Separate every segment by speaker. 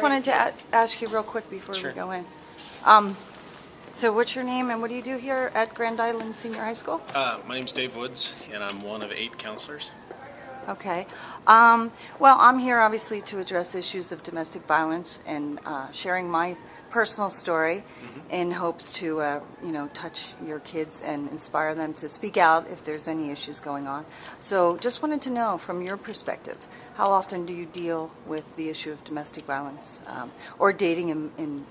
Speaker 1: wanted to ask you real quick before
Speaker 2: Sure.
Speaker 1: we go in. So what's your name and what do you do here at Grand Island Senior High School?
Speaker 2: My name's Dave Woods, and I'm one of 8 counselors.
Speaker 1: Okay. Well, I'm here obviously to address issues of domestic violence and sharing my personal story in hopes to, touch your kids and inspire them to speak out if there's any issues going on. So just wanted to know from your perspective, how often do you deal with the issue of domestic violence or dating and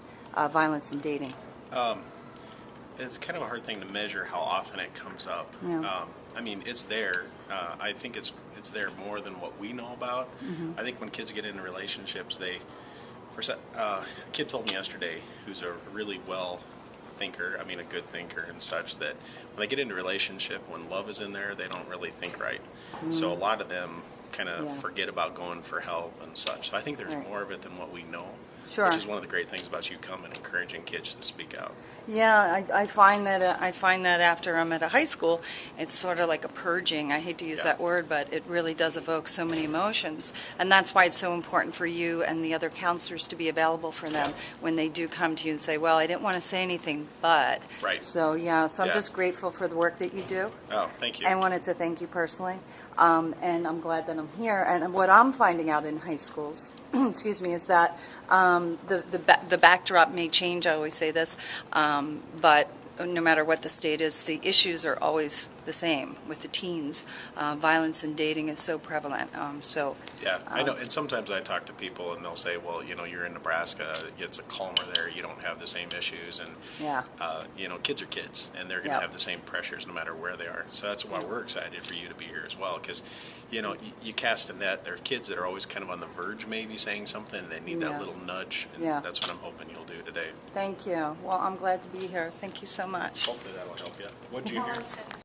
Speaker 1: violence in dating?
Speaker 2: It's kind of a hard thing to measure how often it comes up.
Speaker 1: Yeah.
Speaker 2: I mean, it's there. I think it's there more than what we know about. I think when kids get into relationships, a kid told me yesterday, who's a really well thinker, I mean a good thinker and such, that when they get into a relationship, when love is in there, they don't really think right. So a lot of them kind of forget about going for help and such. So I think there's more of it than what we know.
Speaker 1: Sure.
Speaker 2: Which is one of the great things about you coming, encouraging kids to speak out.
Speaker 1: Yeah, I find that after I'm at a high school, it's sort of like a purging. I hate to use that word, but it really does evoke so many emotions, and that's why it's so important for you and the other counselors to be available for them when they do come to you and say, "Well, I didn't want to say anything, but."
Speaker 2: Right.
Speaker 1: So I'm just grateful for the work that you do.
Speaker 2: Oh, thank you.
Speaker 1: I wanted to thank you personally, and I'm glad that I'm here. And what I'm finding out in high schools, excuse me, is that the backdrop may change. I always say this, but no matter what the state is, the issues are always the same with the teens. Violence and dating is so prevalent.
Speaker 2: I know. And sometimes I talk to people and they'll say, "Well, you're in Nebraska. It's a calmer there. You don't have the same issues." And kids are kids, and they're going to have the same pressures no matter where they are. So that's why we're excited for you to be here as well, because you cast a net. There are kids that are always kind of on the verge, maybe saying something. They need that little nudge, and that's what I'm hoping you'll do today.
Speaker 1: Thank you. Well, I'm glad to be here. Thank you so much.
Speaker 2: Hopefully that'll help you. What'd you hear?